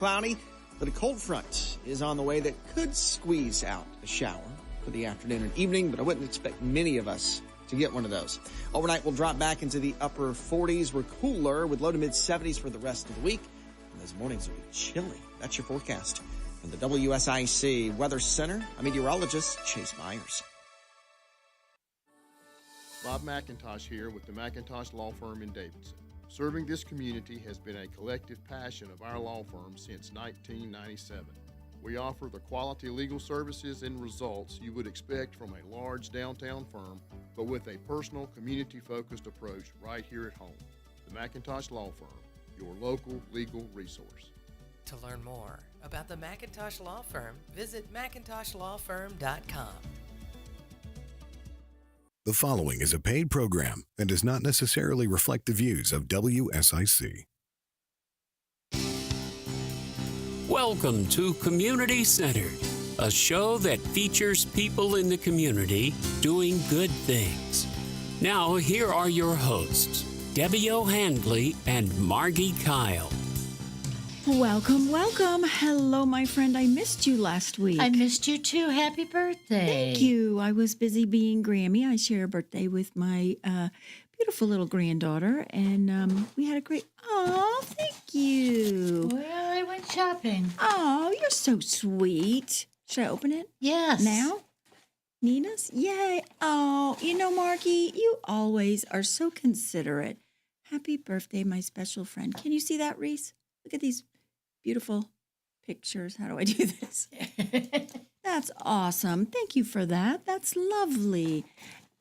Cloudy, but a cold front is on the way that could squeeze out a shower for the afternoon and evening, but I wouldn't expect many of us to get one of those. Overnight, we'll drop back into the upper 40s. We're cooler with low to mid 70s for the rest of the week. And those mornings will be chilly. That's your forecast. From the WSIC Weather Center, I'm meteorologist Chase Myers. Bob McIntosh here with the McIntosh Law Firm in Davidson. Serving this community has been a collective passion of our law firm since 1997. We offer the quality legal services and results you would expect from a large downtown firm, but with a personal, community-focused approach right here at home. The McIntosh Law Firm, your local legal resource. To learn more about the McIntosh Law Firm, visit McIntoshLawFirm.com. The following is a paid program and does not necessarily reflect the views of WSIC. Welcome to Community Centered, a show that features people in the community doing good things. Now, here are your hosts, Debbie O'Handley and Margi Kyle. Welcome, welcome. Hello, my friend. I missed you last week. I missed you too. Happy birthday. Thank you. I was busy being Grammy. I share a birthday with my beautiful little granddaughter, and we had a great... Oh, thank you. Well, I went shopping. Oh, you're so sweet. Should I open it? Yes. Now? Nina's? Yay. Oh, you know, Margie, you always are so considerate. Happy birthday, my special friend. Can you see that, Reese? Look at these beautiful pictures. How do I do this? That's awesome. Thank you for that. That's lovely.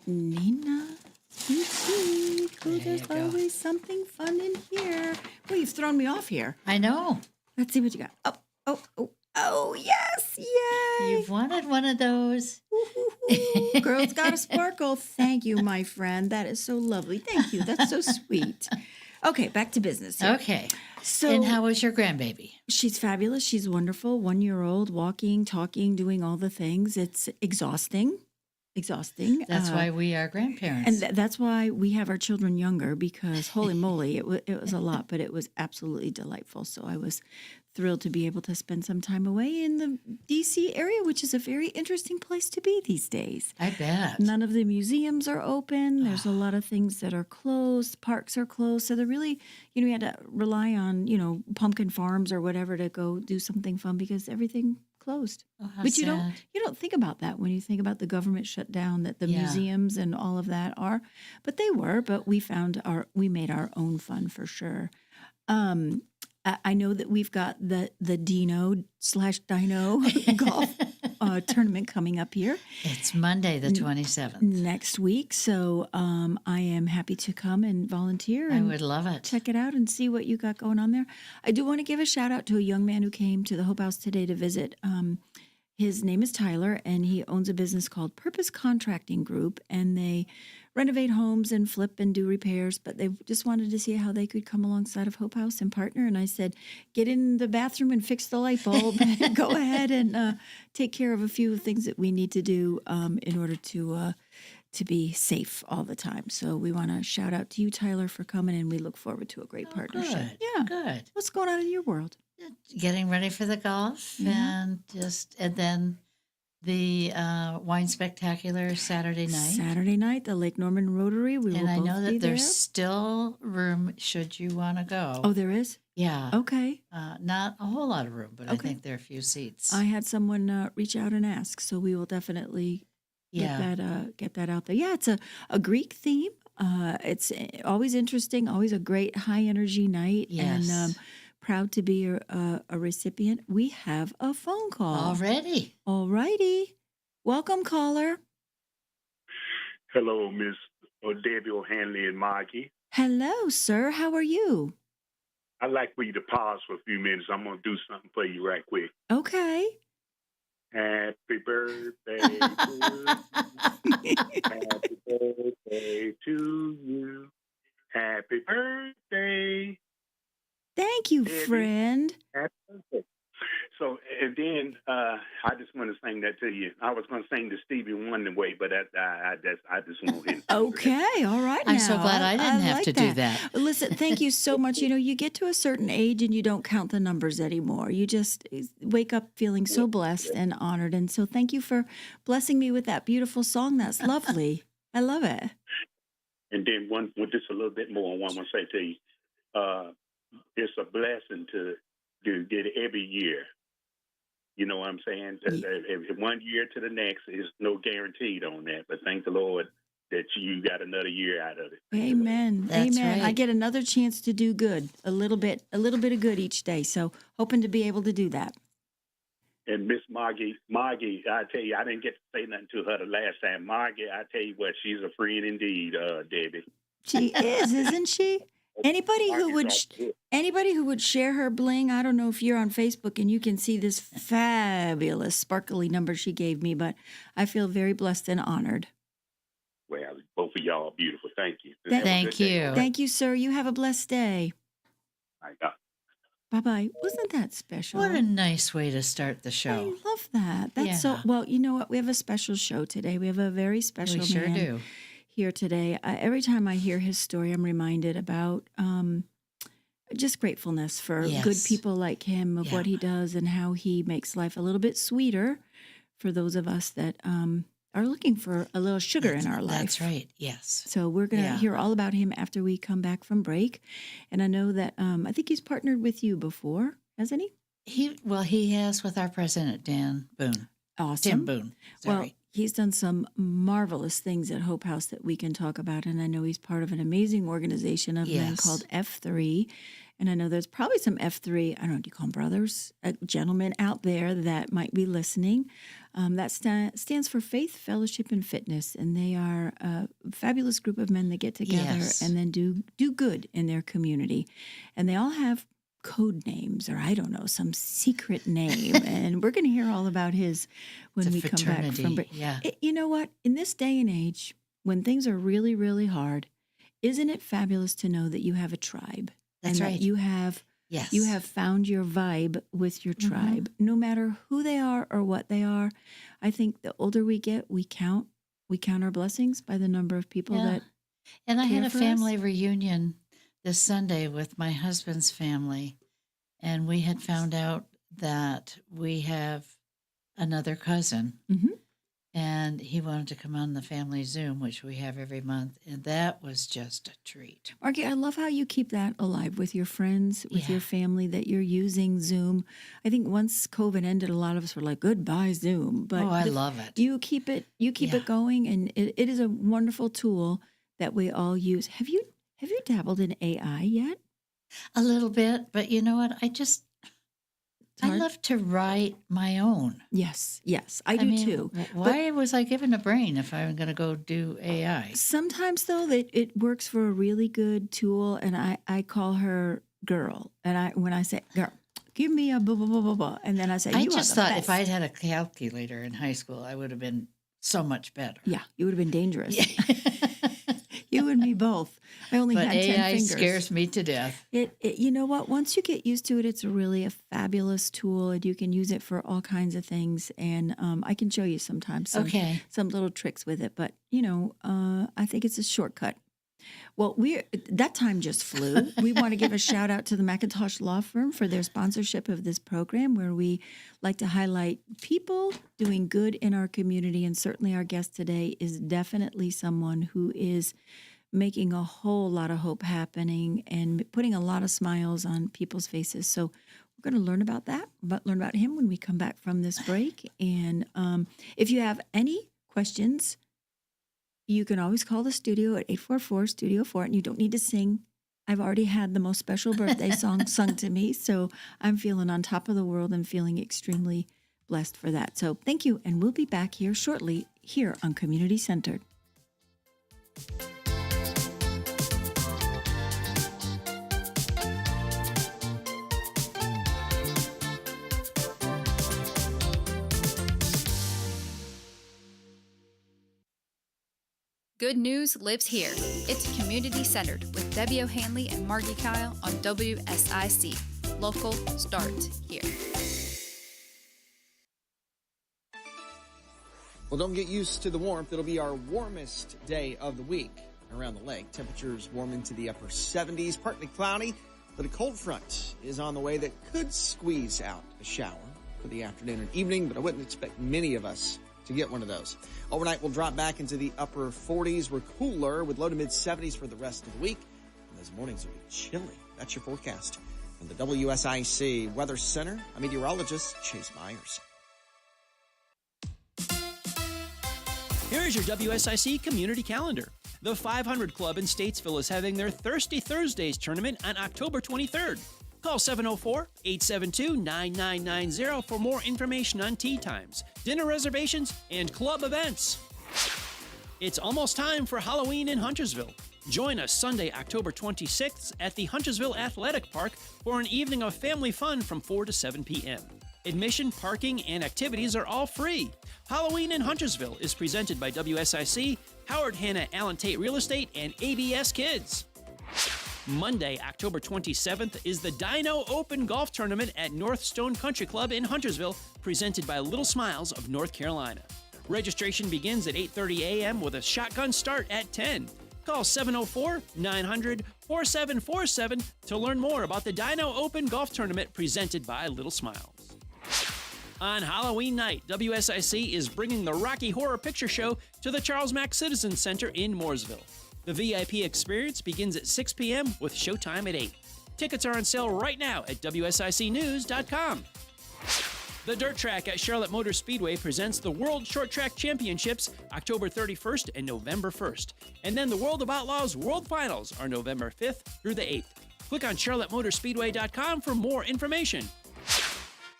Nina, sweet. Oh, there's always something fun in here. Well, you've thrown me off here. I know. Let's see what you got. Oh, yes. Yay. You've wanted one of those. Ooh, girls got a sparkle. Thank you, my friend. That is so lovely. Thank you. That's so sweet. Okay, back to business here. Okay. So, and how was your grandbaby? She's fabulous. She's wonderful. 1-year-old, walking, talking, doing all the things. It's exhausting. That's why we are grandparents. And that's why we have our children younger, because holy moly, it was a lot, but it was absolutely delightful. So I was thrilled to be able to spend some time away in the D.C. area, which is a very interesting place to be these days. I bet. None of the museums are open. There's a lot of things that are closed. Parks are closed. So they're really, we had to rely on, pumpkin farms or whatever to go do something fun because everything closed. Oh, how but you sad. don't think about that when you think about the government shutdown, that the museums and all of that are, but they were. But we made our own fun for sure. I know that we've got the Dino/Dino golf tournament coming up here. It's Monday, the 27th. Next week. So I am happy to come and volunteer. I would love it. Check it out and see what you got going on there. I do want to give a shout out to a young man who came to the Hope House today to visit. His name is Tyler, and he owns a business called Purpose Contracting Group, and they renovate homes and flip and do repairs, but they just wanted to see how they could come alongside of Hope House and partner. And I said, get in the bathroom and fix the light bulb. Go ahead and take care of a few things that we need to do in order to be safe all the time. So we want to shout out to you, Tyler, for coming, and we look forward to a great partnership. Good. Yeah. Good. What's going on in your world? Getting ready for the golf and then the wine spectacular Saturday night. The Lake Norman Rotary. We will both be there. And I know that there's still room should you want to go. Oh, there is? Yeah. Okay. Not a whole lot of room, but I think there are a few seats. I had someone reach out and ask, so we will definitely get that out there. Yeah, it's a Greek theme. It's always interesting, always a great high energy night. Yes. And proud to be a recipient. We have a phone call. Already. All righty. Welcome, caller. Hello, Miss Debbie O'Handley and Margie. Hello, sir. How are you? I'd like for you to pause for a few minutes. I'm going to do something for you right quick. Okay. Happy birthday to you. Happy birthday to you. Happy birthday. Thank you, Debbie. friend. Happy birthday. So, and then I just want to sing that to you. I was going to sing the Stevie Wonder way, but I just want to. Okay, all right. I'm now. so glad I didn't have like to do that. Listen, thank you so much. You know, you get to a certain age and you don't count the numbers anymore. You just wake up feeling so blessed and honored. And so thank you for blessing me with that beautiful song. That's lovely. I love it. And then one with just a little bit more, I want to say to you, it's a blessing to get it every year. You know what I'm saying? One year to the next is no guaranteed on that, but thank the Lord that you got another year out of it. Amen. That's Amen. right. I get another chance to do good, a little bit of good each day. So hoping to be able to do that. And Miss Margie, I tell you, I didn't get to say nothing to her the last time. Margie, I tell you what, she's a friend indeed, Debbie. She is, isn't she? Anybody who would share her bling, I don't know if you're on Facebook and you can see this fabulous sparkly number she gave me, but I feel very blessed and honored. Well, both of y'all are beautiful. Thank you. Thank you. Thank you, sir. You have a blessed day. I got. Bye-bye. Wasn't that special? What a nice way to start the I show. love that. That's so, well, you know what? We have a special show today. We have a very special We sure man do. here today. Every time I hear his story, I'm reminded about just gratefulness for Yes. good people like him, of what he does and how he makes life a little bit sweeter for those of us that are looking for a little sugar in our life. That's right. Yes. So we're going to hear all about him after we come back from break. And I know that I think he's partnered with you before, hasn't he? He has with our president, Dan Boone. Awesome. Tim Boone. Sorry. Well, he's done some marvelous things at Hope House that we can talk about. And I know he's part of an amazing organization of men called F3. And I know there's probably some F3, I don't know, do you call them brothers, gentlemen out there that might be listening. That stands for Faith, Fellowship, and Fitness. And they are a fabulous group of men that get together and then do good in their community. And they all have code names, or I don't know, some secret name. And we're going to hear all about his when we come back from break. Yeah. You know what? In this day and age, when things are really, really hard, isn't it fabulous to know that you have a tribe? That's and right. That you have found your vibe with your tribe, no matter who they are or what they are. I think the older we get, we count our blessings by the number of people that. And I had a for family reunion this Sunday with my husband's family, and we had found out that we have another cousin, and he wanted to come on the family Zoom, which we have every month, and that was just a treat. Margie, I love how you keep that alive with your friends, with your family, that you're using Zoom. I think once COVID ended, a lot of us were like, goodbye Zoom. But I love it. You keep it going, and it is a wonderful tool that we all use. Have you dabbled in AI yet? A little bit, but you know what? I love to write my own. Yes, I do too. Why was I given a brain if I'm going to go do AI? Sometimes, though, it works for a really good tool, and I call her girl. And when I say, girl, give me a blah, blah, blah, blah, blah, and then I say, I you just are the thought best. if I'd had a calculator in high school, I would have been so much better. Yeah, you would have been dangerous. You and me both. I only But had 10 AI fingers. scares me to death. It, you know what? Once you get used to it, it's really a fabulous tool, and you can use it for all kinds of things. And I can show you sometimes some little tricks with it. But I think it's a shortcut. Well, that time just flew. We want to give a shout out to the McIntosh Law Firm for their sponsorship of this program, where we like to highlight people doing good in our community. And certainly our guest today is definitely someone who is making a whole lot of hope happening and putting a lot of smiles on people's faces. So we're going to learn about that, learn about him when we come back from this break. And if you have any questions, you can always call the studio at 844-STUDIO-4, and you don't need to sing. I've already had the most special birthday song sung to me, so I'm feeling on top of the world and feeling extremely blessed for that. So thank you, and we'll be back here shortly here on Community Centered. Good news lives here. It's Community Centered with Debbie O'Hanley and Margi Kyle on WSIC. Local starts here. Well, don't get used to the warmth. It'll be our warmest day of the week around the lake. Temperatures warm into the upper 70s, partly cloudy, but a cold front is on the way that could squeeze out a shower for the afternoon and evening, but I wouldn't expect many of us to get one of those. Overnight, we'll drop back into the upper 40s. We're cooler with low to mid 70s for the rest of the week. And those mornings will be chilly. That's your forecast. From the WSIC Weather Center, I'm meteorologist Chase Myers. Here is your WSIC community calendar. The 500 Club in Statesville is having their Thirsty Thursdays tournament on October 23rd. Call 704-872-9990 for more information on tea times, dinner reservations, and club events. It's almost time for Halloween in Huntersville. Join us Sunday, October 26th at the Huntersville Athletic Park for an evening of family fun from 4 to 7 p.m. Admission, parking, and activities are all free. Halloween in Huntersville is presented by WSIC, Howard Hanna Allen Tate Real Estate, and ABS Kids. Monday, October 27th is the Dino Open Golf Tournament at North Stone Country Club in Huntersville, presented by Little Smiles of North Carolina. Registration begins at 8:30 a.m. with a shotgun start at 10. Call 704-900-4747 to learn more about the Dino Open Golf Tournament presented by Little Smiles. On Halloween night, WSIC is bringing the Rocky Horror Picture Show to the Charles Mack Citizen Center in Mooresville. The VIP experience begins at 6 p.m. with showtime at 8. Tickets are on sale right now at WSICnews.com. The Dirt Track at Charlotte Motor Speedway presents the World Short Track Championships October 31st and November 1st. And then the World of Outlaws World Finals are November 5th through the 8th. Click on charlottemotorspeedway.com for more information.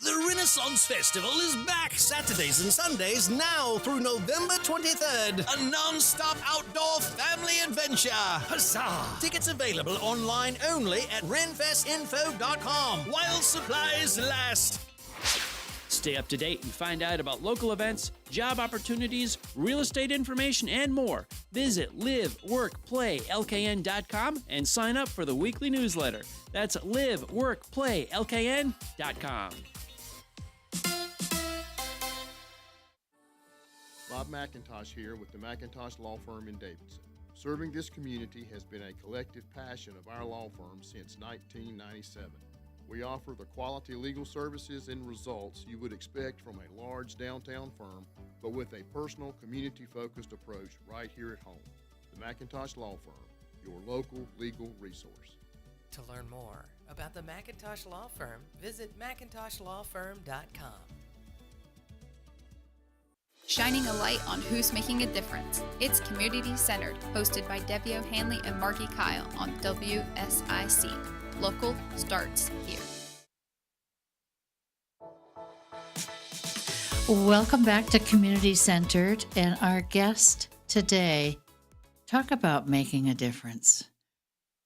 The Renaissance Festival is back Saturdays and Sundays now through November 23rd. A non-stop outdoor family adventure. Huzzah! Tickets available online only at renfestinfo.com while supplies last. Stay up to date and find out about local events, job opportunities, real estate information, and more. Visit liveworkplaylkn.com and sign up for the weekly newsletter. That's liveworkplaylkn.com. Bob McIntosh here with the McIntosh Law Firm in Davidson. Serving this community has been a collective passion of our law firm since 1997. We offer the quality legal services and results you would expect from a large downtown firm, but with a personal, community-focused approach right here at home. The McIntosh Law Firm, your local legal resource. To learn more about the McIntosh Law Firm, visit McIntoshlawFirm.com. Shining a light on who's making a difference. It's Community Centered, hosted by Debbie O'Hanley and Margi Kyle on WSIC. Local starts here. Welcome back to Community Centered, and our guest today, talk about making a difference.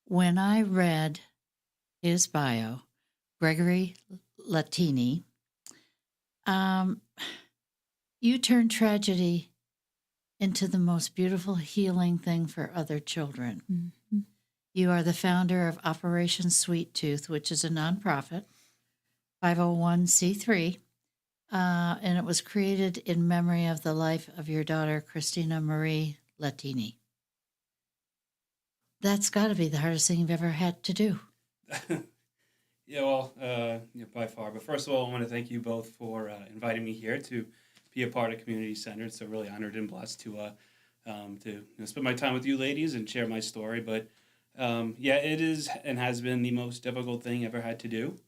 When I read his bio, Gregory Latini, you turned tragedy into the most beautiful healing thing for other children. Mm-hmm. You are the founder of Operation Sweet Tooth, which is a nonprofit, 501c3, and it was created in memory of the life of your daughter, Christina Marie Latini. That's got to be the hardest thing you've ever had to do. By far. But first of all, I want to thank you both for inviting me here to be a part of Community Center. So really honored and blessed to spend my time with you ladies and share my story. But it is and has been the most difficult thing I ever had to do.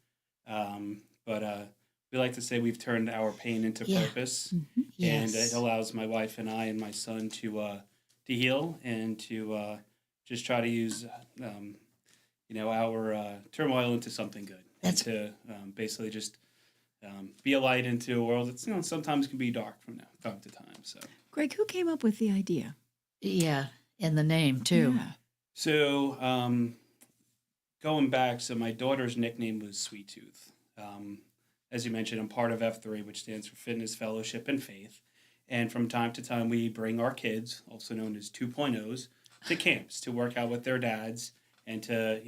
But we like to say we've turned our pain into purpose, mm-hmm. Yes. And it allows my wife and I and my son to heal and to just try to use our turmoil into something good. And to basically just be a light into a world that sometimes can be dark from time to time. So, Greg, who came up with the idea? Yeah, and the name too. Yeah. So going back, so my daughter's nickname was Sweet Tooth. As you mentioned, I'm part of F3, which stands for Fitness, Fellowship, and Faith. And from time to time, we bring our kids, also known as 2.0s, to camps to work out with their dads and to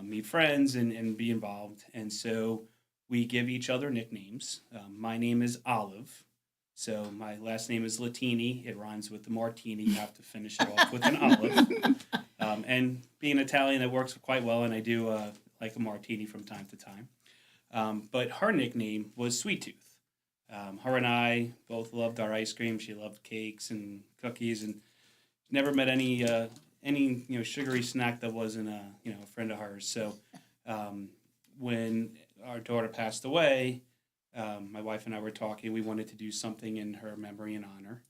meet friends and be involved. And so we give each other nicknames. My name is Olive, So my last name is Latini. It rhymes with the martini. You have to finish it off with an olive. And being Italian, it works quite well, and I do like a martini from time to time. But her nickname was Sweet Tooth. Her and I both loved our ice cream. She loved cakes and cookies, and never met any sugary snack that wasn't a friend of hers. So when our daughter passed away, my wife and I were talking. We wanted to do something in her memory and honor,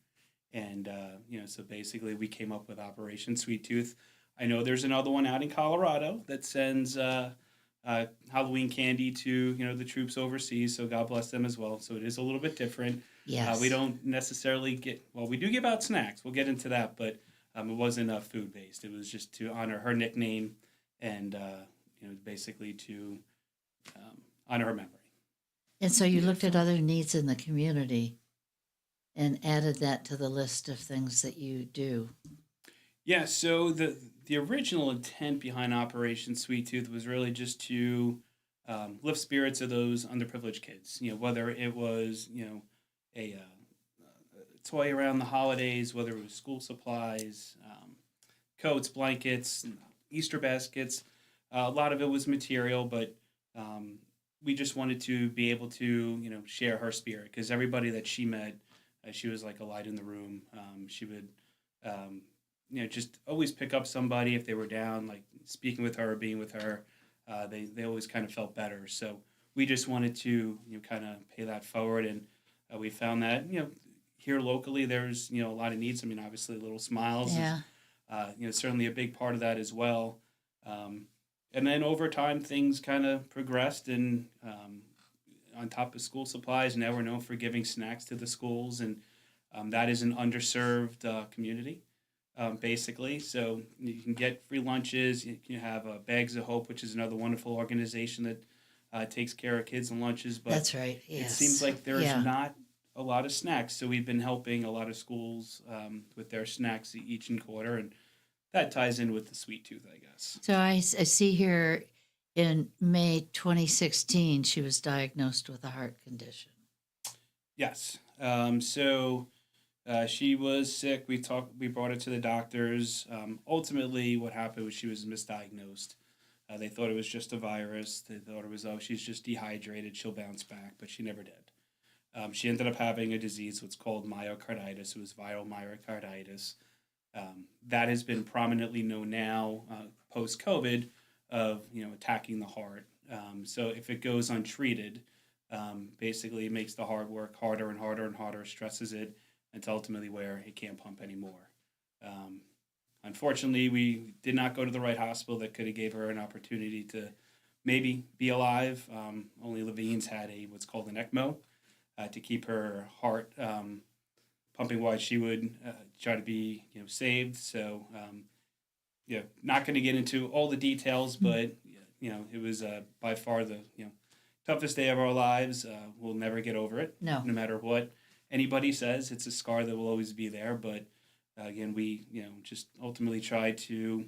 and so basically we came up with Operation Sweet Tooth. I know there's another one out in Colorado that sends Halloween candy to the troops overseas. So God bless them as well. So it is a little bit different. Yes. We don't necessarily we do give out snacks. We'll get into that, but it wasn't food based. It was just to honor her nickname and basically to honor her memory. And so you looked at other needs in the community and added that to the list of things that you do. Yeah, so the original intent behind Operation Sweet Tooth was really just to lift spirits of those underprivileged kids. Whether it was a toy around the holidays, whether it was school supplies, coats, blankets, Easter baskets. A lot of it was material, but we just wanted to be able to share her spirit, because everybody that she met, she was like a light in the room. She would just always pick up somebody if they were down, like speaking with her or being with her. They always kind of felt better. So we just wanted to kind of pay that forward, and we found that here locally there's a lot of needs. I mean, obviously Little Smiles is certainly a big part of that as well. And then over time things kind of progressed, and on top of school supplies, now we're known for giving snacks to the schools, and that is an underserved community. Basically. So you can get free lunches. You can have Bags of Hope, which is another wonderful organization that takes care of kids and lunches. But that's right. Yes. It seems like there's not a lot of snacks. So we've been helping a lot of schools with their snacks each and quarter, and that ties in with the Sweet Tooth, I guess. So I see here in May 2016, she was diagnosed with a heart condition. Yes. She was sick. We brought her to the doctors. Ultimately, what happened was she was misdiagnosed. They thought it was just a virus. They thought it was, she's just dehydrated. She'll bounce back, but she never did. She ended up having a disease, what's called myocarditis. It was viral myocarditis. That has been prominently known now, post-COVID, of attacking the heart. So if it goes untreated, basically it makes the heart work harder and harder and harder, stresses it, until ultimately where it can't pump anymore. Unfortunately, we did not go to the right hospital that could have gave her an opportunity to maybe be alive. Only Levine's had what's called an ECMO to keep her heart pumping while she would try to be saved. So not going to get into all the details, but it was by far the toughest day of our lives. We'll never get over it. No matter what anybody says. It's a scar that will always be there, but again, we just ultimately try to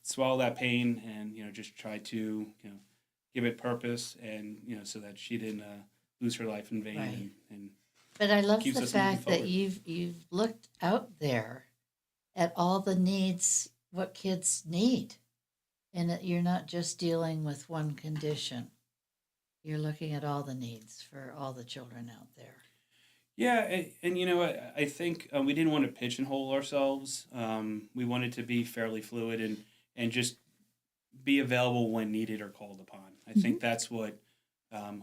swallow that pain and just try to give it purpose, and so that she didn't lose her life in vain. Right. And but I love keeps the us moving fact that forward. you've looked out there at all the needs, what kids need, and that you're not just dealing with one condition. You're looking at all the needs for all the children out there. Yeah, and I think we didn't want to pigeonhole ourselves. We wanted to be fairly fluid and just be available when needed or called upon. I think that's what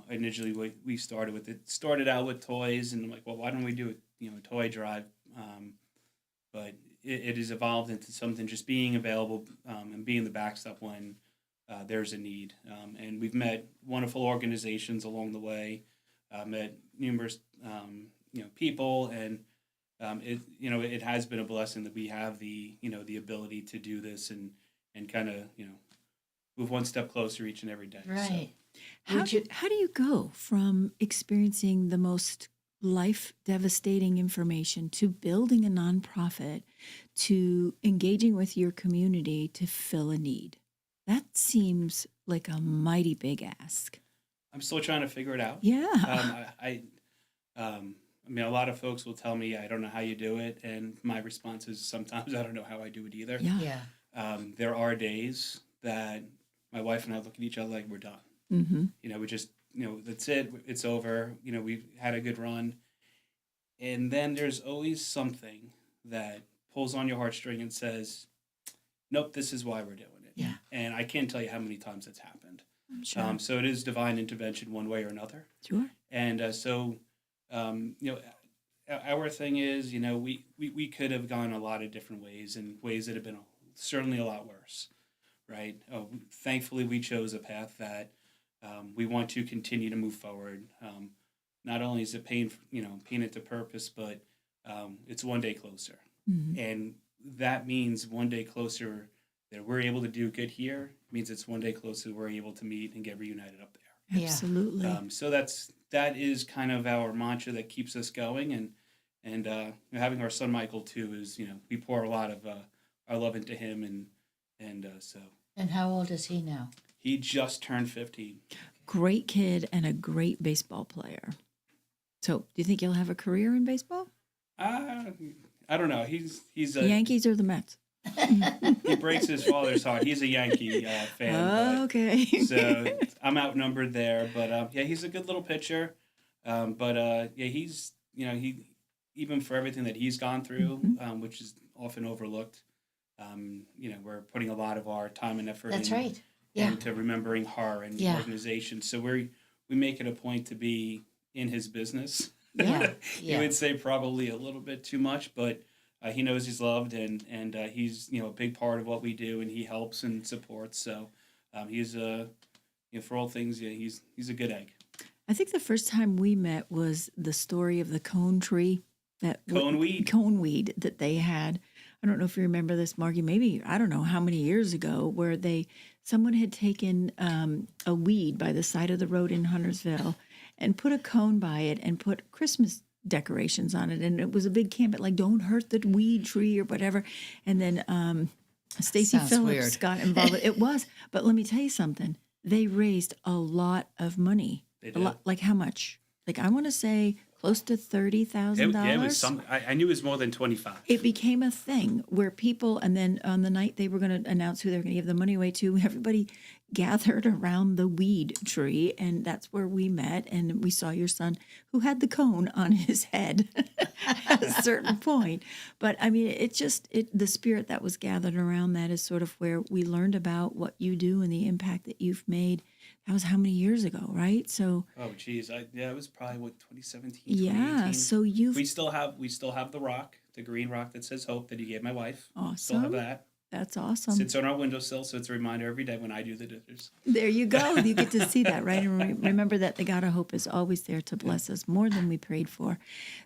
initially what we started with. It started out with toys, and I'm like, well, why don't we do a toy drive? But it has evolved into something just being available and being the backstop when there's a need. And we've met wonderful organizations along the way, met numerous people, and it has been a blessing that we have the ability to do this and kind of move one step closer each and every day. Right. So. How do you go from experiencing the most life devastating information to building a nonprofit to engaging with your community to fill a need? That seems like a mighty big ask. I'm still trying to figure it out. Yeah. I mean, a lot of folks will tell me, I don't know how you do it. And my response is sometimes I don't know how I do it either. Yeah. There are days that my wife and I look at each other like we're done. Mm-hmm. We just, that's it. It's over. We've had a good run. And then there's always something that pulls on your heartstring and says, nope, this is why we're doing it. Yeah. And I can't tell you how many times it's happened. Sure. So it is divine intervention one way or another. Sure. And our thing is, we could have gone a lot of different ways, and ways that have been certainly a lot worse, right? Thankfully, we chose a path that we want to continue to move forward. Not only is it pain into purpose, but it's one day closer. Mm-hmm. And that means one day closer that we're able to do good here. It means it's one day closer we're able to meet and get reunited up there. Absolutely. So that is kind of our mantra that keeps us going, and having our son Michael too is we pour a lot of our love into him, and so. And how old is he now? He just turned 15. Great kid and a great baseball player. So, do you think he'll have a career in baseball? I don't know. He's the Yankees or the Mets? He breaks his father's heart. He's a Yankee fan. Okay. So I'm outnumbered there, but he's a good little pitcher. He's he even for everything that he's gone through, Mm-hmm. Which is often overlooked. We're putting a lot of our time and effort. That's right. Yeah. Into remembering her and the organization. So we make it a point to be in his business. Yeah. You would say probably a little bit too much, but he knows he's loved, and he's a big part of what we do, and he helps and supports. So he's for all things, he's a good egg. I think the first time we met was the story of the cone tree, cone weed that they had. I don't know if you remember this, Margie. Maybe I don't know how many years ago, where someone had taken a weed by the side of the road in Huntersville and put a cone by it and put Christmas decorations on it, and it was a big campaign like "Don't hurt the weed tree" or whatever. And then Stacy Phillips got involved. It was, but let me tell you something. They raised a lot of money. They did. A lot, like how much? Like I want to say close to $30,000. Yeah, it was some. I knew it was more than 25. It became a thing where people, and then on the night they were going to announce who they were going to give the money away to, everybody gathered around the weed tree, and that's where we met. And we saw your son, who had the cone on his head at a certain point. But I mean, the spirit that was gathered around that is sort of where we learned about what you do and the impact that you've made. That was how many years ago, right? So. Oh, geez, it was probably 2017. Yeah, 2018. so we still have the rock, the green rock that says hope that you gave my wife. Awesome. Still have that. That's awesome. Sits on our windowsill, so it's a reminder every day when I do the dishes. There you go. You get to see that, right? And remember that the God of hope is always there to bless us more than we prayed for.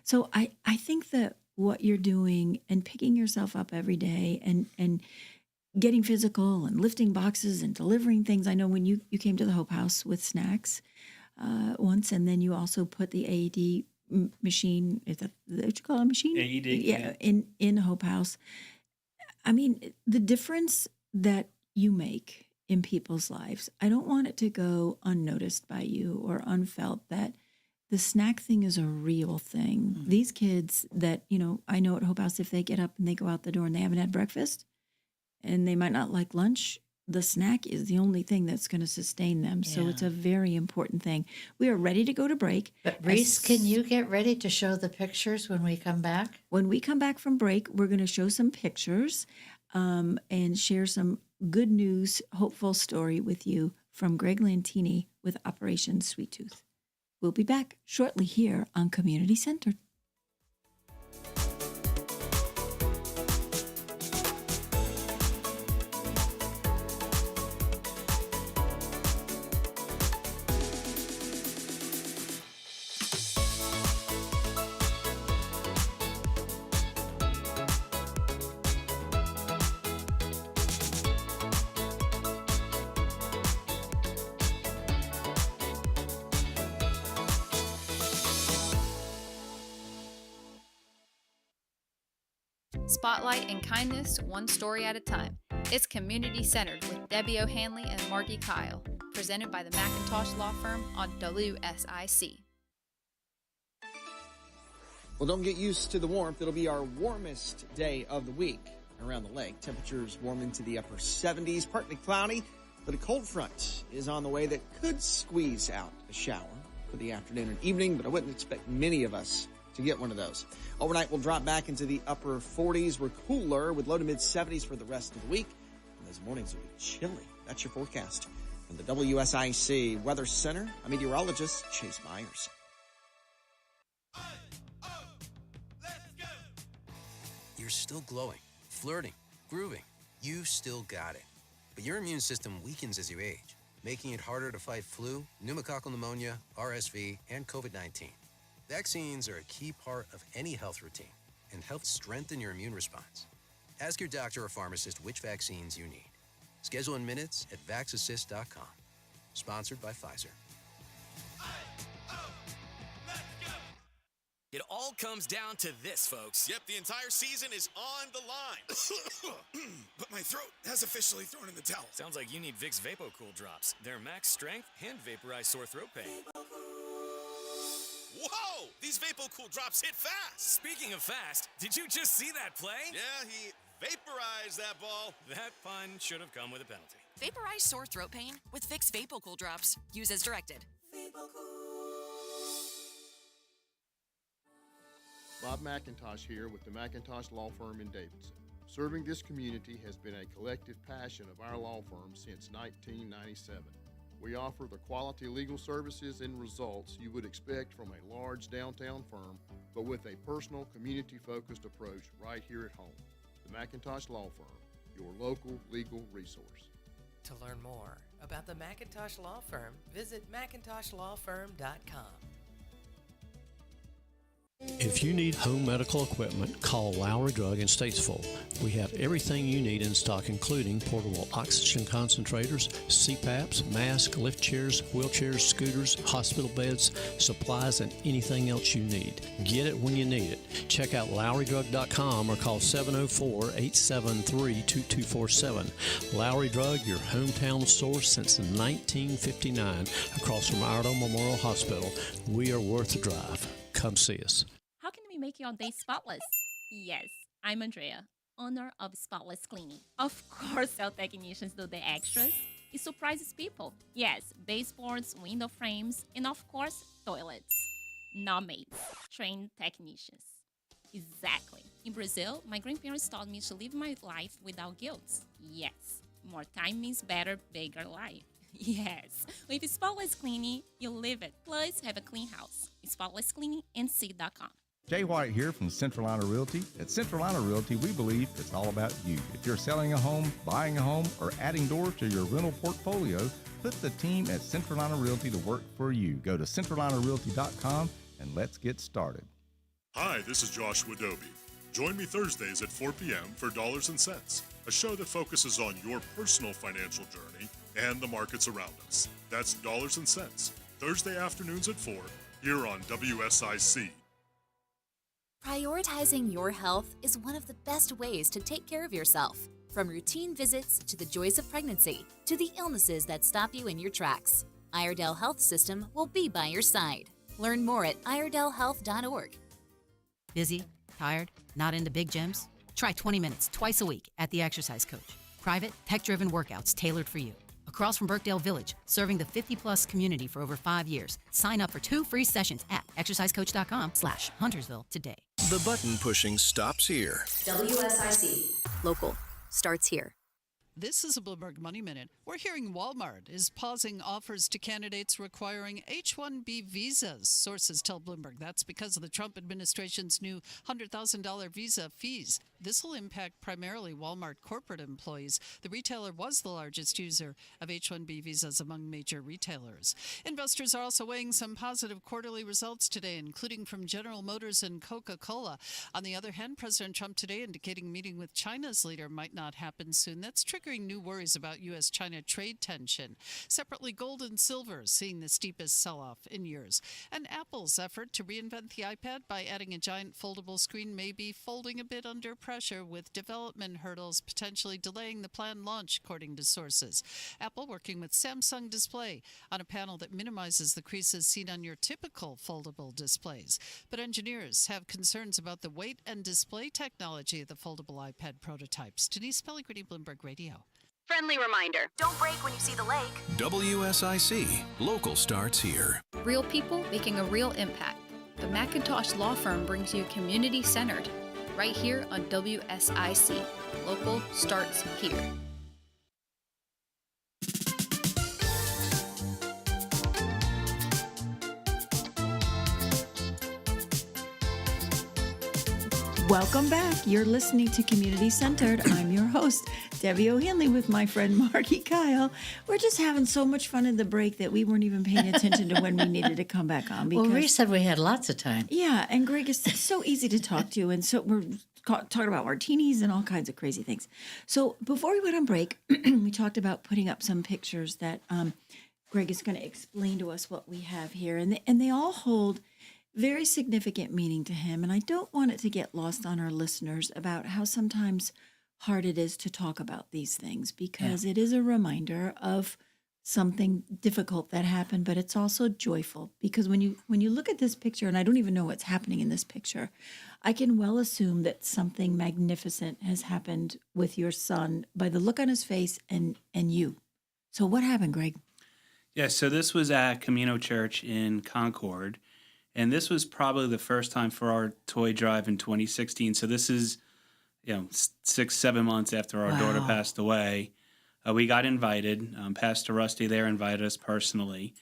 So I think that what you're doing and picking yourself up every day and getting physical and lifting boxes and delivering things. I know when you came to the Hope House with snacks once, and then you also put the AED machine, is that what you call it, a machine? AED. Yeah, in Hope House. I mean, the difference that you make in people's lives, I don't want it to go unnoticed by you or unfelt that the snack thing is a real thing. Mm-hmm. These kids that, I know at Hope House, if they get up and they go out the door and they haven't had breakfast and they might not like lunch, the snack is the only thing that's going to sustain them. Yeah. So it's a very important thing. We are ready to go to break. But Reese, can you get ready to show the pictures when we come back? When we come back from break, we're going to show some pictures and share some good news, hopeful story with you from Greg Latini with Operation Sweet Tooth. We'll be back shortly here on Community Centered. Spotlight and kindness, one story at a time. It's Community Centered with Debbie O'Hanley and Margi Kyle, presented by the McIntosh Law Firm on WSIC. Well, don't get used to the warmth. It'll be our warmest day of the week around the lake. Temperatures warm into the upper 70s, partly cloudy, but a cold front is on the way that could squeeze out a shower for the afternoon and evening, but I wouldn't expect many of us to get one of those. Overnight, we'll drop back into the upper 40s. We're cooler with low to mid 70s for the rest of the week. And those mornings will be chilly. That's your forecast. From the WSIC Weather Center, I'm meteorologist Chase Myers. You're still glowing, flirting, grooving. You still got it. But your immune system weakens as you age, making it harder to fight flu, pneumococcal pneumonia, RSV, and COVID-19. Vaccines are a key part of any health routine and help strengthen your immune response. Ask your doctor or pharmacist which vaccines you need. Schedule in minutes at vaxassist.com. Sponsored by Pfizer. It all comes down to this, folks. Yep, the entire season is on the line. But my throat has officially thrown in the towel. Sounds like you need Vicks VapoCool drops. They're max strength and vaporize sore throat pain. Whoa! These VapoCool drops hit fast. Speaking of fast, did you just see that play? Yeah, he vaporized that ball. That pun should have come with a penalty. Vaporize sore throat pain with Vicks VapoCool drops. Use as directed. Bob McIntosh here with the McIntosh Law Firm in Davidson. Serving this community has been a collective passion of our law firm since 1997. We offer the quality legal services and results you would expect from a large downtown firm, but with a personal, community-focused approach right here at home. The McIntosh Law Firm, your local legal resource. To learn more about the McIntosh Law Firm, visit McIntoshlawFirm.com. If you need home medical equipment, call Lowry Drug in Statesville. We have everything you need in stock, including portable oxygen concentrators, CPAPs, masks, lift chairs, wheelchairs, scooters, hospital beds, supplies, and anything else you need. Get it when you need it. Check out LowryDrug.com or call 704-873-2247. Lowry Drug, your hometown source since 1959, across from Iredell Memorial Hospital. We are worth the drive. Come see us. How can we make your day spotless? Yes, I'm Andrea, owner of Spotless Cleaning. Of course, our technicians do the extras. It surprises people. Yes, baseboards, window frames, and of course, toilets. Not maids, trained technicians. Exactly. In Brazil, my grandparents taught me to live my life without guilt. Yes, more time means better, bigger life. Yes, with Spotless Cleaning, you live it. Plus, have a clean house. SpotlessCleaningNC.com. Jay White here from Central Line of Realty. At Central Line of Realty, we believe it's all about you. If you're selling a home, buying a home, or adding doors to your rental portfolio, put the team at Central Line of Realty to work for you. Go to centrallineofrealty.com and let's get started. Hi, this is Joshua Dobie. Join me Thursdays at 4 p.m. for Dollars and Cents, a show that focuses on your personal financial journey and the markets around us. That's Dollars and Cents, Thursday afternoons at 4, here on WSIC. Prioritizing your health is one of the best ways to take care of yourself. From routine visits to the joys of pregnancy to the illnesses that stop you in your tracks, Iredell Health System will be by your side. Learn more at iredellhealth.org. Busy? Tired? Not into big gyms? Try 20 minutes twice a week at The Exercise Coach. Private, tech-driven workouts tailored for you. Across from Birkdale Village, serving the 50-plus community for over 5 years. Sign up for 2 free sessions at exercisecoach.com/Huntersville today. The button pushing stops here. WSIC. Local starts here. This is a Bloomberg Money Minute. We're hearing Walmart is pausing offers to candidates requiring H-1B visas. Sources tell Bloomberg that's because of the Trump administration's new $100,000 visa fees. This will impact primarily Walmart corporate employees. The retailer was the largest user of H-1B visas among major retailers. Investors are also weighing some positive quarterly results today, including from General Motors and Coca-Cola. On the other hand, President Trump today indicating a meeting with China's leader might not happen soon. That's triggering new worries about U.S.-China trade tension. Separately, gold and silver seeing the steepest sell-off in years. And Apple's effort to reinvent the iPad by adding a giant foldable screen may be folding a bit under pressure pressure with development hurdles potentially delaying the planned launch, according to sources. Apple working with Samsung Display on a panel that minimizes the creases seen on your typical foldable displays. But engineers have concerns about the weight and display technology of the foldable iPad prototypes. Denise Pellegrini, Bloomberg Radio. Friendly reminder, don't brake when you see the lake. WSIC. Local starts here. Real people making a real impact. The Macintosh Law Firm brings you community-centered, right here on WSIC. Local starts here. Welcome back. You're listening to Community Centered. I'm your host, Debbie O'Hanley, with my friend Margi Kyle. We're just having so much fun in the break that we weren't even paying attention to when we needed to come back on. Well, Ree said we had lots of time. Yeah, and Greg is so easy to talk to, and so we're talking about martinis and all kinds of crazy things. So before we went on break, we talked about putting up some pictures that Greg is going to explain to us what we have here, and they all hold very significant meaning to him. And I don't want it to get lost on our listeners about how sometimes hard it is to talk about these things, because it is a reminder of something difficult that happened, but it's also joyful, because when you look at this picture, and I don't even know what's happening in this picture, I can well assume that something magnificent has happened with your son by the look on his face and you. So what happened, Greg? Yeah, so this was at Camino Church in Concord. And this was probably the first time for our toy drive in 2016. So this is, 6-7 months after our daughter passed away. We got invited. Pastor Rusty there invited us personally.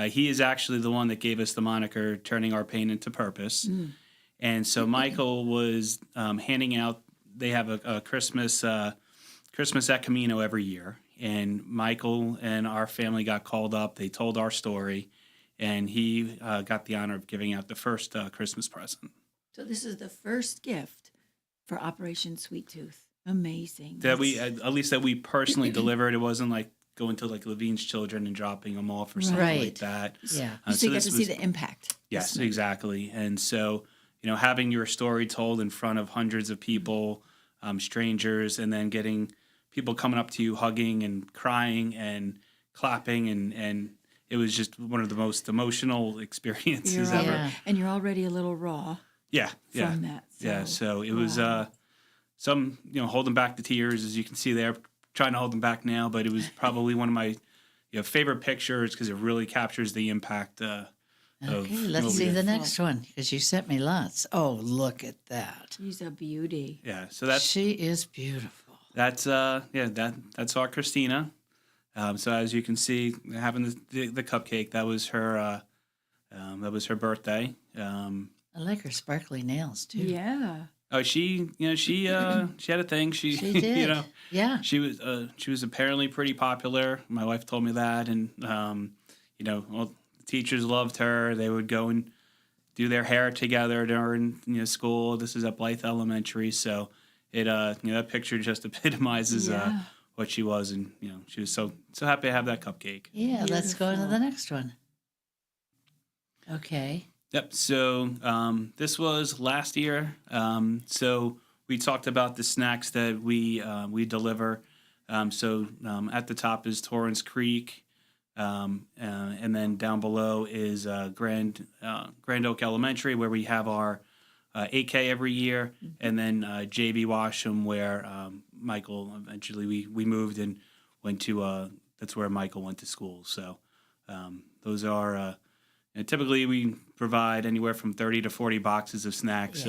He is actually the one that gave us the moniker "Turning Our Pain into Purpose." And so Michael was handing out. They have a Christmas at Camino every year, and Michael and our family got called up. They told our story. And he got the honor of giving out the first Christmas present. So this is the first gift for Operation Sweet Tooth. Amazing. That we personally delivered. It wasn't like going to like Levine's Children and dropping them off or something like that. Yeah. So you got to see the impact. Yes, exactly. And so, having your story told in front of hundreds of people, strangers, and then getting people coming up to you, hugging and crying and clapping and it was just one of the most emotional experiences ever. Yeah. And you're already a little raw. From that. So. So it was some, holding back the tears, as you can see there, trying to hold them back now. But it was probably one of my favorite pictures because it really captures the impact of. Okay, let's see the next one, because you sent me lots. Oh, look at that. She's a beauty. Yeah, so she is beautiful. That's that's our Christina. So as you can see, having the cupcake, that was her birthday. I like her sparkly nails too. Yeah. Oh, she had a thing. She did. Yeah. She was apparently pretty popular. My wife told me that, and the teachers loved her. They would go and do their hair together during school. This is at Blythe Elementary, so it that picture just epitomizes what she was, and she was so happy to have that cupcake. Yeah, beautiful. Let's go to the next one. Okay. Yep. So this was last year. So we talked about the snacks that we deliver. So at the top is Torrance Creek, and then down below is Grand Oak Elementary, where we have our 8K every year, and then JB Washam, where Michael eventually we moved and went to. That's where Michael went to school. So those are typically we provide anywhere from 30 to 40 boxes of snacks.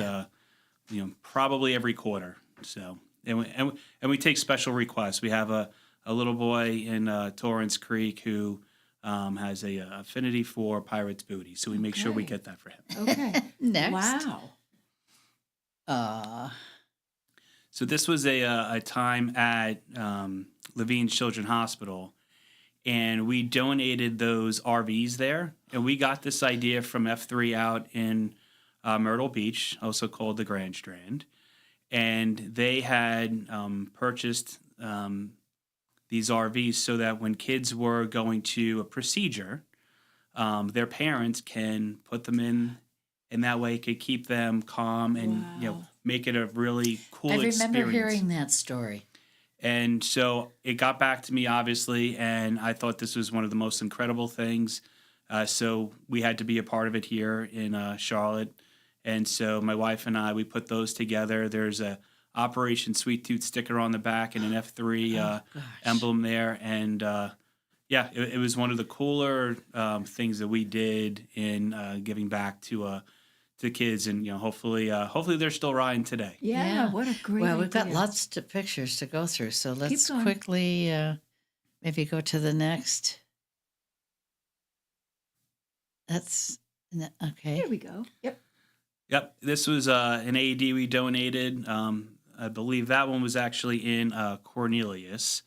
Probably every quarter. So and we take special requests. We have a little boy in Torrance Creek who has a affinity for Pirates booty, so we make sure we get that for him. Okay. Next. Wow. So this was a time at Levine's Children's Hospital, and we donated those RVs there. And we got this idea from F3 out in Myrtle Beach, also called the Grand Strand. And they had purchased these RVs so that when kids were going to a procedure, their parents can put them in, and that way it could keep them calm and make it a really cool I remember experience. hearing that story. And so it got back to me, obviously, and I thought this was one of the most incredible things. So we had to be a part of it here in Charlotte. And so my wife and I, we put those together. There's a Operation Sweet Tooth sticker on the back and an F3 emblem there. And it was one of the cooler things that we did in giving back to kids, and hopefully they're still riding today. Yeah, what a great Well, we've got idea. lots of pictures to go through, so let's going. quickly maybe go to the next. That's okay. Here we go. Yep, this was an AED we donated. I believe that one was actually in Cornelius.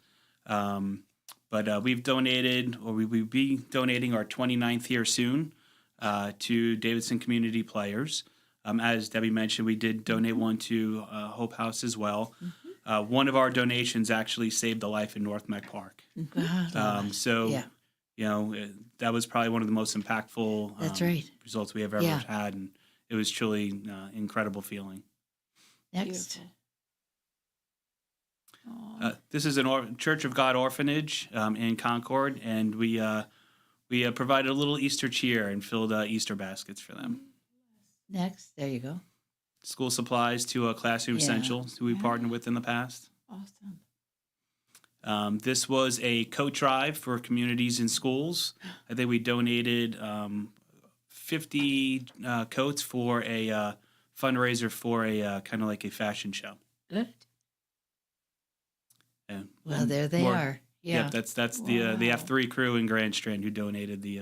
But we've donated, or we will be donating our 29th here soon to Davidson Community Players. As Debbie mentioned, we did donate one to Hope House as well. One of our donations actually saved a life in North Meck Park. That was probably one of the most impactful That's right. results we have ever had, and it was truly an incredible feeling. Next. This is an Church of God orphanage in Concord, and we provided a little Easter cheer and filled Easter baskets for them. Next, there you go. School supplies to Classroom Essentials, who we partnered with in the past. Awesome. This was a coat drive for communities and schools. I think we donated 50 coats for a fundraiser for a kind of like a fashion show. Good. And Well, there they are. Yeah. Yep, that's the F3 crew in Grand Strand who donated the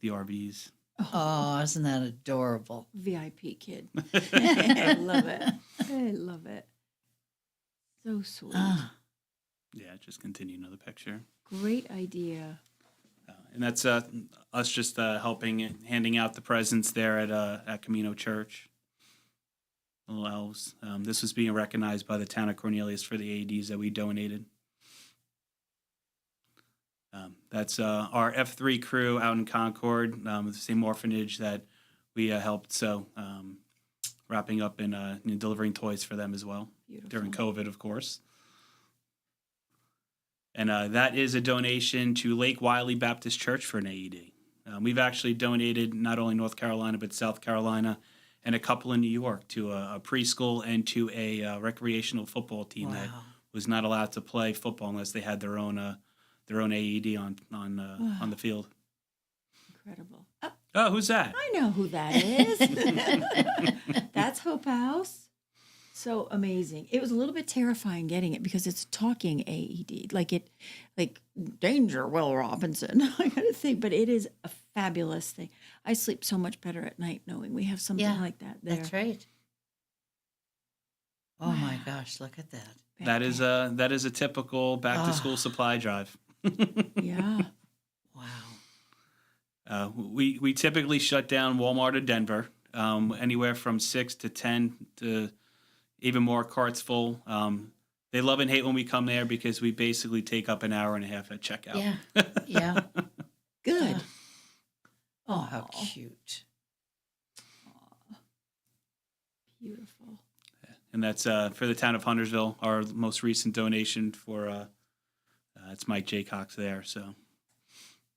RVs. Oh, isn't that adorable? VIP kid. I love it. I love it. So sweet. Yeah, just continue another picture. Great idea. And that's us just helping and handing out the presents there at Camino Church. Little elves. This was being recognized by the town of Cornelius for the AEDs that we donated. That's our F3 crew out in Concord, the same orphanage that we helped. So wrapping up and delivering toys for them as well. Beautiful. During COVID, of course. And that is a donation to Lake Wiley Baptist Church for an AED. We've actually donated not only North Carolina, but South Carolina and a couple in New York to a preschool and to a recreational football team that was not allowed to play football unless they had their own AED on the field. Incredible. Oh, who's that? I know who that is. That's Hope House. So amazing. It was a little bit terrifying getting it because it's a talking AED, like danger, Will Robinson. I gotta say, but it is a fabulous thing. I sleep so much better at night knowing we have something like that there. That's right. Oh my gosh, look at that. That is a typical back to school supply drive. Yeah. Wow. We typically shut down Walmart of Denver, anywhere from 6 to 10 to even more carts full. They love and hate when we come there because we basically take up an hour and a half at checkout. Yeah. Yeah. Good. Oh, how cute. Beautiful. And that's for the town of Huntersville, our most recent donation for it's Mike J. Cox there. So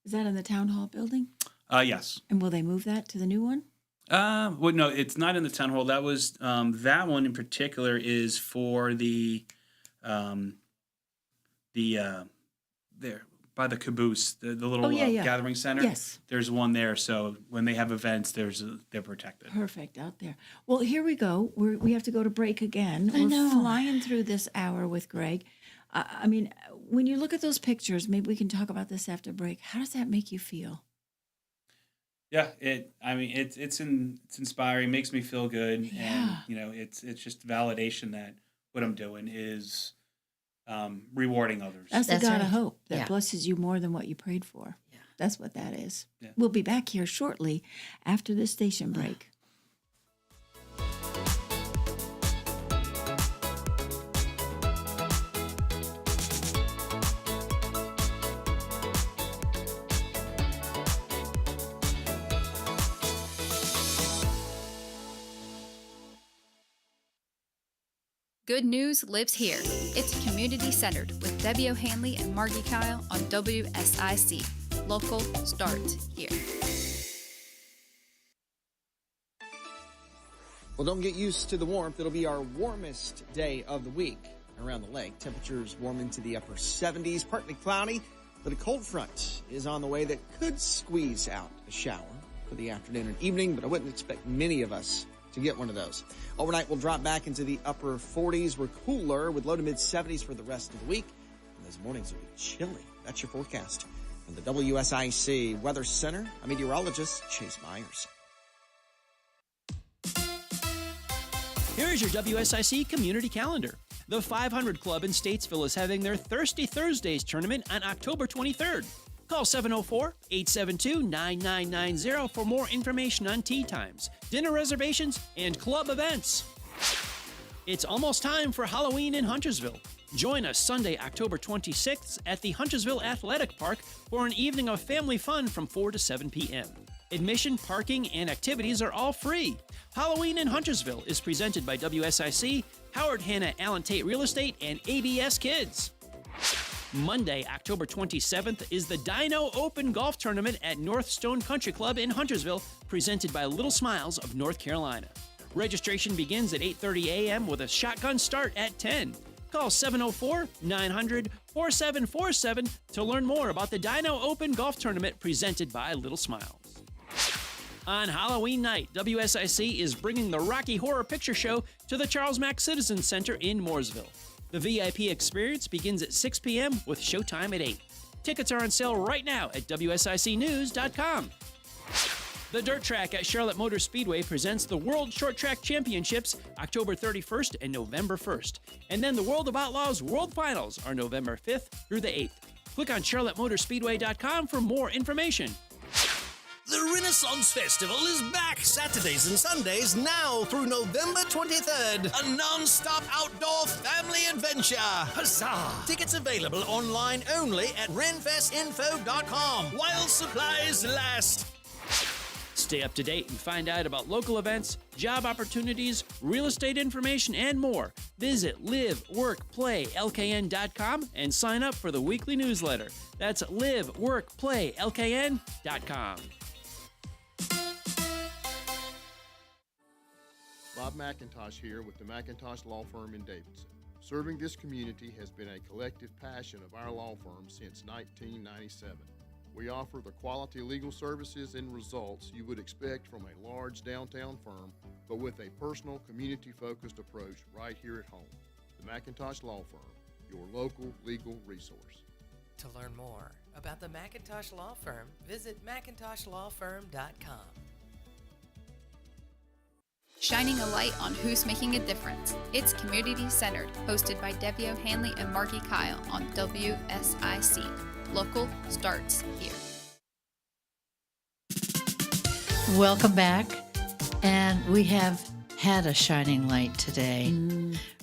Is that in the town hall building? Yes. And will they move that to the new one? Well, no, it's not in the town hall. That was that one in particular is for the there by the caboose, the little gathering center. Yes. There's one there, so when they have events, they're protected. Perfect out there. Well, here we go. We have to go to break again. I know. We're flying through this hour with Greg. I mean, when you look at those pictures, maybe we can talk about this after break. How does that make you feel? Yeah, it's inspiring, makes me feel good, Yeah. and it's just validation that what I'm doing is rewarding others. That's the God right. of hope that Yeah. blesses you more than what you prayed for. Yeah. That's what that is. Yeah. We'll be back here shortly after this station break. Good news lives here. It's community-centered with Debbie O'Hanley and Margi Kyle on WSIC. Local starts here. Well, don't get used to the warmth. It'll be our warmest day of the week around the lake. Temperatures warm into the upper 70s, partly cloudy, but a cold front is on the way that could squeeze out a shower for the afternoon and evening, but I wouldn't expect many of us to get one of those. Overnight, we'll drop back into the upper 40s. We're cooler with low to mid 70s for the rest of the week. And those mornings will be chilly. That's your forecast. From the WSIC Weather Center, I'm meteorologist Chase Myers. Here is your WSIC community calendar. The 500 Club in Statesville is having their Thirsty Thursdays tournament on October 23rd. Call 704-872-9990 for more information on tea times, dinner reservations, and club events. It's almost time for Halloween in Huntersville. Join us Sunday, October 26th at the Huntersville Athletic Park for an evening of family fun from 4 to 7 p.m. Admission, parking, and activities are all free. Halloween in Huntersville is presented by WSIC, Howard Hanna Allen Tate Real Estate, and ABS Kids. Monday, October 27th, is the Dino Open Golf Tournament at North Stone Country Club in Huntersville, presented by Little Smiles of North Carolina. Registration begins at 8:30 a.m. with a shotgun start at 10. Call 704-900-4747 to learn more about the Dino Open Golf Tournament presented by Little Smiles. On Halloween night, WSIC is bringing the Rocky Horror Picture Show to the Charles Mack Citizen Center in Mooresville. The VIP experience begins at 6 p.m. with showtime at 8. Tickets are on sale right now at WSICnews.com. The Dirt Track at Charlotte Motor Speedway presents the World Short Track Championships October 31st and November 1st. And then the World of Outlaws World Finals are November 5th through the 8th. Click on CharlotteMotorspeedway.com for more information. The Renaissance Festival is back Saturdays and Sundays now through November 23rd. A non-stop outdoor family adventure. Huzzah! Tickets available online only at renfestinfo.com while supplies last. Stay up to date and find out about local events, job opportunities, real estate information, and more. Visit liveworkplaylkn.com and sign up for the weekly newsletter. That's liveworkplaylkn.com. Bob McIntosh here with the McIntosh Law Firm in Davidson. Serving this community has been a collective passion of our law firm since 1997. We offer the quality legal services and results you would expect from a large downtown firm, but with a personal, community-focused approach right here at home. The McIntosh Law Firm, your local legal resource. To learn more about the McIntosh Law Firm, visit McIntoshlawfirm.com. Shining a light on who's making a difference. It's community-centered, hosted by Debbie O'Hanley and Margi Kyle on WSIC. Local starts here. Welcome back. And we have had a shining light today.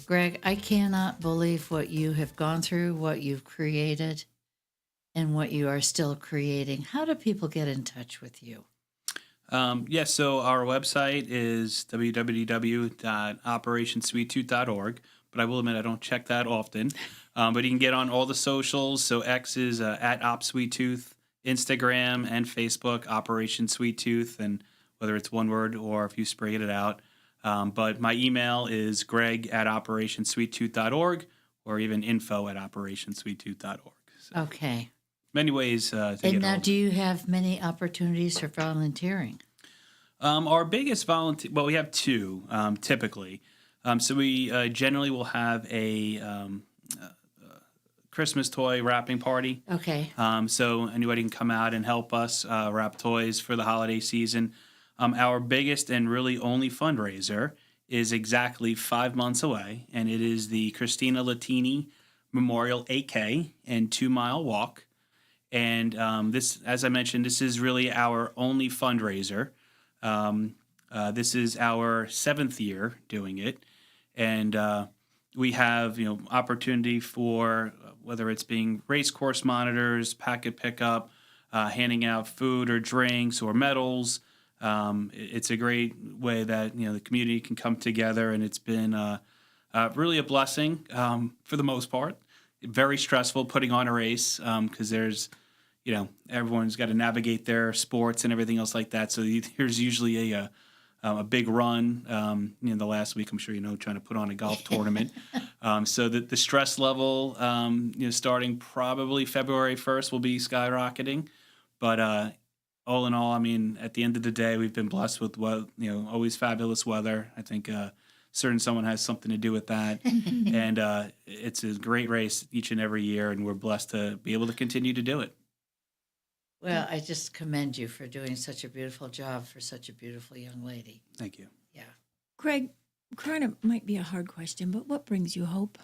Greg, I cannot believe what you have gone through, what you've created, and what you are still creating. How do people get in touch with you? Yes, so our website is www.operationsweettooth.org, but I will admit I don't check that often. But you can get on all the socials. So X is at OpSweetTooth, Instagram and Facebook, Operation Sweet Tooth, and whether it's one word or if you sprayed it out. But my email is greg@operationsweettooth.org or even info@operationsweettooth.org. So Okay. many ways to And get now, hold. do you have many opportunities for volunteering? Our biggest volunteer, well, we have two typically. So we generally will have a Christmas toy wrapping party. Okay. So anybody can come out and help us wrap toys for the holiday season. Our biggest and really only fundraiser is exactly 5 months away, and it is the Christina Latini Memorial 8K and 2 Mile Walk. And this, as I mentioned, this is really our only fundraiser. This is our 7th year doing it, and we have opportunity for whether it's being race course monitors, packet pickup, handing out food or drinks or medals. It's a great way that the community can come together, and it's been really a blessing for the most part. Very stressful putting on a race because there's, everyone's got to navigate their sports and everything else like that. So there's usually a big run. The last week, I'm sure trying to put on a golf tournament. So the stress level, starting probably February 1st will be skyrocketing. But all in all, I mean, at the end of the day, we've been blessed with always fabulous weather. I think certain someone has something to do with that. And it's a great race each and every year, and we're blessed to be able to continue to do it. Well, I just commend you for doing such a beautiful job for such a beautiful young lady. Thank you. Yeah. Greg, kind of might be a hard question, but what brings you hope?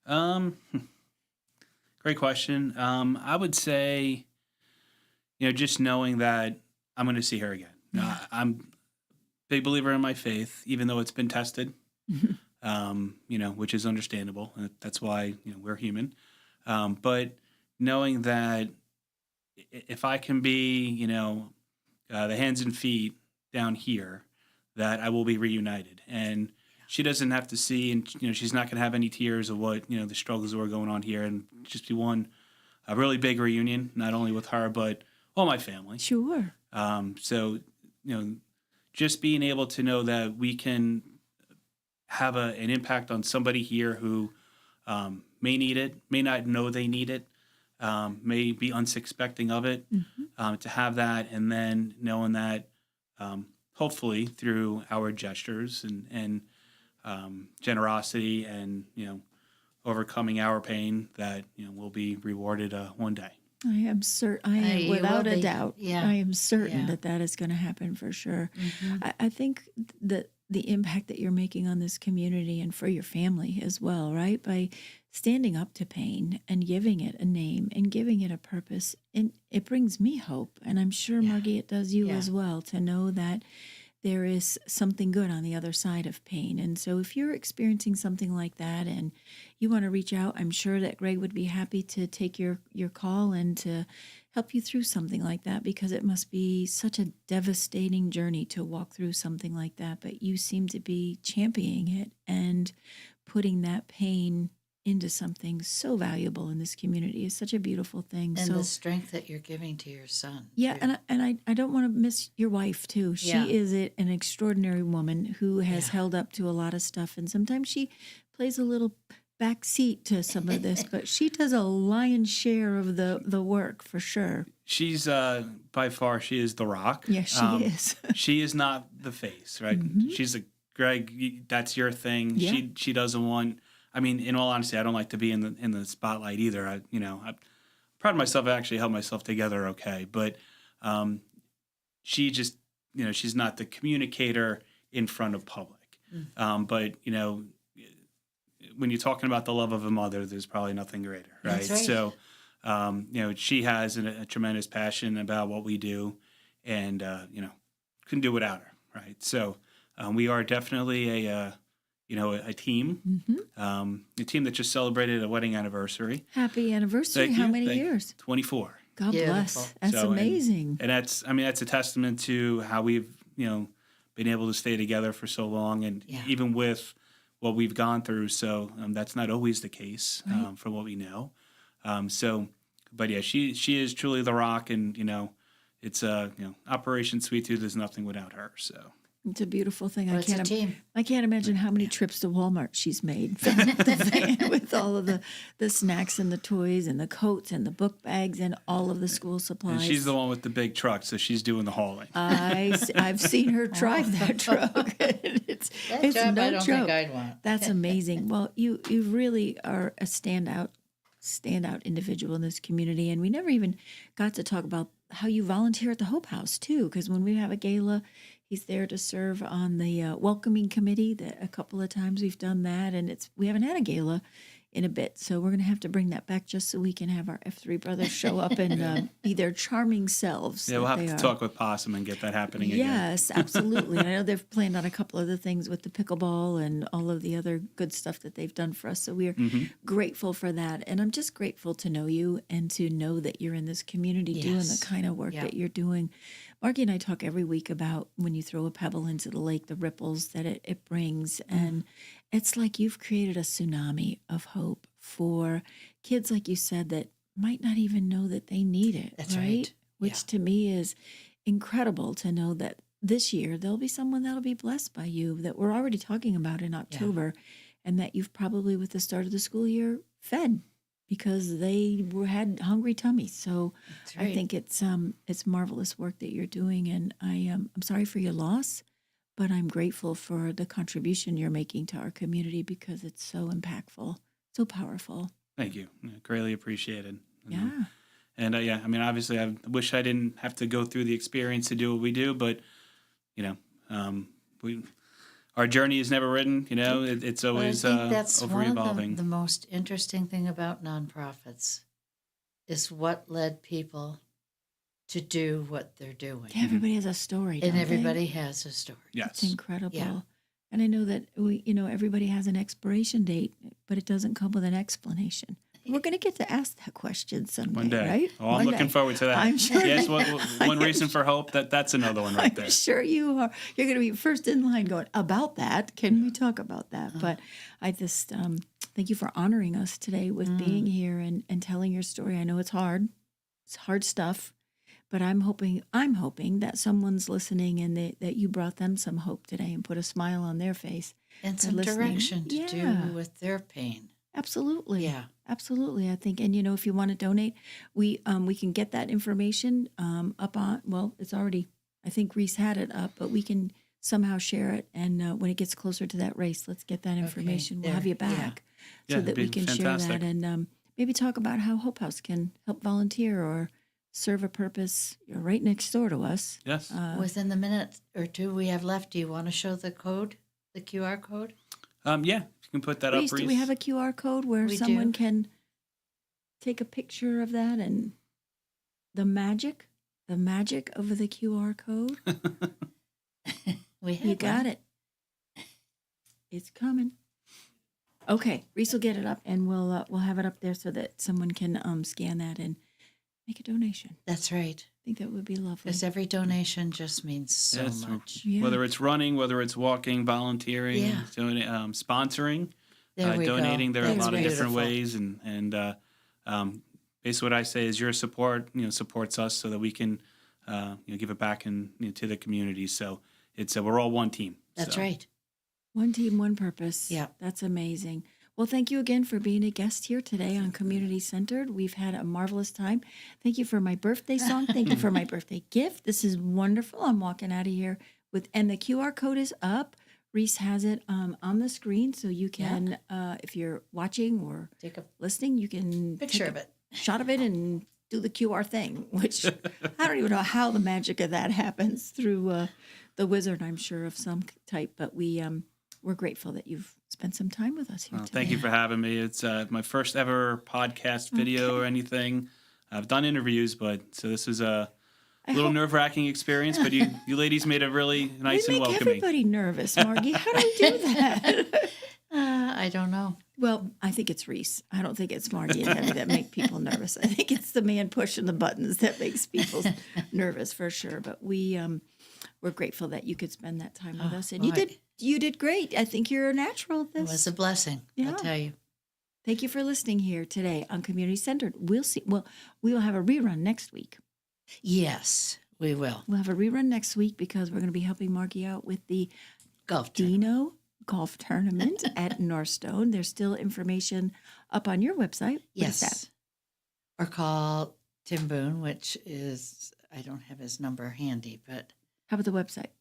Great question. I would say, just knowing that I'm going to see her again. I'm a big believer in my faith, even though it's been tested, which is understandable. That's why, we're human. But knowing that if I can be, the hands and feet down here, that I will be reunited. And she doesn't have to see, and, she's not going to have any tears of what, the struggles that were going on here, and just be a really big reunion, not only with her, but all my family. Sure. So, just being able to know that we can have an impact on somebody here who may need it, may not know they need it, may be unsuspecting of it, to have that, and then knowing that hopefully through our gestures and generosity and, overcoming our pain, that, we'll be rewarded one day. I am certain. I am without a doubt. Yeah. I am certain that is going to happen for sure. I think that the impact that you're making on this community and for your family as well, right? By standing up to pain and giving it a name and giving it a purpose, and it brings me hope. And I'm sure, Margie, it does you as well, to know that there is something good on the other side of pain. And so if you're experiencing something like that and you want to reach out, I'm sure that Greg would be happy to take your call and to help you through something like that, because it must be such a devastating journey to walk through something like that. But you seem to be championing it and putting that pain into something so valuable in this community is such a beautiful thing. And so the strength that you're giving to your son. Yeah, too. and I don't want to miss your wife too. She is an extraordinary woman who has held up to a lot of stuff, and sometimes she plays a little back seat to some of this, but she does a lion's share of the work for sure. She's by far, she is the rock. Yes, she is. She is not the face, right? She's Greg, that's your thing. Yeah. She doesn't want. I mean, in all honesty, I don't like to be in the spotlight either. I'm proud of myself. I actually held myself together okay, but she just, she's not the communicator in front of public. But when you're talking about the love of a mother, there's probably nothing greater, right? That's right. So, she has a tremendous passion about what we do, and couldn't do without her, right? So, we are definitely a team, a team that just celebrated a wedding anniversary. Happy anniversary! Thank How you. many years? 24. God bless. That's amazing. And that's a testament to how we've, been able to stay together for so long, and even with what we've gone through. So that's not always the case, from what we know. But yeah, she is truly the rock, and it's Operation Sweet Tooth is nothing without her. So. It's a beautiful thing. Well, it's a team. I can't imagine how many trips to Walmart she's made with all of the snacks and the toys and the coats and the book bags and all of the school supplies. And she's the one with the big truck, so she's doing the hauling. I've seen her drive that truck. It's job no I don't joke. think I'd want. That's amazing. Well, you really are a standout individual in this community, and we never even got to talk about how you volunteer at the Hope House too, because when we have a gala, he's there to serve on the welcoming committee. That a couple of times we've done that, and we haven't had a gala in a bit. So we're going to have to bring that back just so we can have our F3 brothers show up and be their charming selves. Yeah, we'll have to talk with Possum and get that happening again. Yes, absolutely. And I know they've planned on a couple other things with the pickleball and all of the other good stuff that they've done for us. So we're grateful for that. And I'm just grateful to know you and to know that you're in this community doing the kind of work that you're doing. Margie and I talk every week about when you throw a pebble into the lake, the ripples that it brings. And it's like you've created a tsunami of hope for kids, like you said, that might not even know that they need it. That's right. Which to me is incredible to know that this year there'll be someone that'll be blessed by you that we're already talking about in October, and that you've probably, with the start of the school year, fed because they had hungry tummies. So I think it's marvelous work that you're doing, and I'm sorry for your loss, but I'm grateful for the contribution you're making to our community because it's so impactful, so powerful. Thank you. Greatly appreciated. Yeah. And I mean, obviously, I wish I didn't have to go through the experience to do what we do, but our journey is never written. It's always I think that's over one evolving. of the most interesting thing about nonprofits is what led people to do what they're doing. Yeah, everybody has a story, and don't everybody they? has a story. It's incredible. Yeah. And I know that everybody has an expiration date, but it doesn't come with an explanation. We're going to get to ask that question someday, One day. right? Oh, I'm looking forward to that. I'm sure. Yes, one reason for hope. That's another one right there. I'm sure you are. You're going to be first in line going, about that. Can we talk about that? But I just thank you for honoring us today with being here and telling your story. I know it's hard. It's hard stuff. But I'm hoping that someone's listening and that you brought them some hope today and put a smile on their face. And some direction to do with their pain. Absolutely. Yeah. Absolutely. I think, and if you want to donate, we can get that information up on, well, it's already, I think Reese had it up, but we can somehow share it. And when it gets closer to that race, let's get that information. Okay. We'll have you back so that we can share that and maybe talk about how Hope House can help volunteer or serve a purpose. You're right next door to us. Yes. Within the minute or two we have left, do you want to show the code, the QR code? Yeah, you can put that Reese, up, Reese. do we have a QR code where someone can take a picture of that and the magic of the QR code? You got it. It's coming. Okay, Reese will get it up, and we'll have it up there so that someone can scan that and make a donation. That's right. I think that would be lovely. Because every donation just means so Yes, much. Whether it's running, whether it's walking, volunteering, sponsoring, There we donating. go. There are a That's lot of different beautiful. ways, and basically what I say is your support, supports us so that we can, give it back to the community. So it's we're all one team. That's so. right. One team, one purpose. Yeah. That's amazing. Well, thank you again for being a guest here today on Community Centered. We've had a marvelous time. Thank you for my birthday song. Thank you for my birthday gift. This is wonderful. I'm walking out of here and the QR code is up. Reese has it on the screen, so you can, if you're watching or listening, you can Picture take of it. a shot of it and do the QR thing, which I don't even know how the magic of that happens through the wizard, I'm sure, of some type. But we're grateful that you've spent some time with us here today. Thank you for having me. It's my first ever podcast video or anything. I've done interviews, so this is a little nerve-wracking experience, but you ladies made it really nice and welcoming. Everybody nervous, Margie. How do we do that? I don't know. Well, I think it's Reese. I don't think it's Margie and Debbie that make people nervous. I think it's the man pushing the buttons that makes people nervous for sure. But we're grateful that you could spend that time with us, and you did great. I think you're a natural at this. It was a blessing, I'll tell you. Thank you for listening here today on Community Centered. We'll see. Well, we will have a rerun next week. Yes, we will. We'll have a rerun next week because we're going to be helping Margie out with the Dino Golf Tournament at Northstone. There's still information up on your website. What is that? Or call Tim Boone, which is, I don't have his number handy, but. How about the website?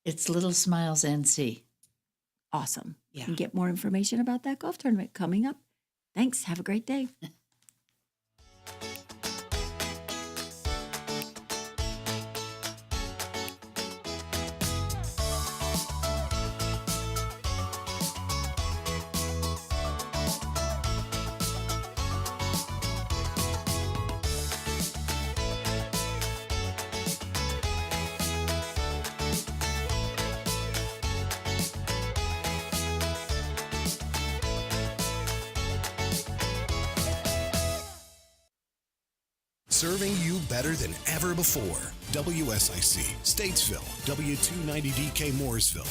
It's Little Smiles NC. Awesome. Yeah. You can get more information about that golf tournament coming up. Thanks. Have a great day. serving you better than ever before. WSIC, Statesville, W290DK Mooresville,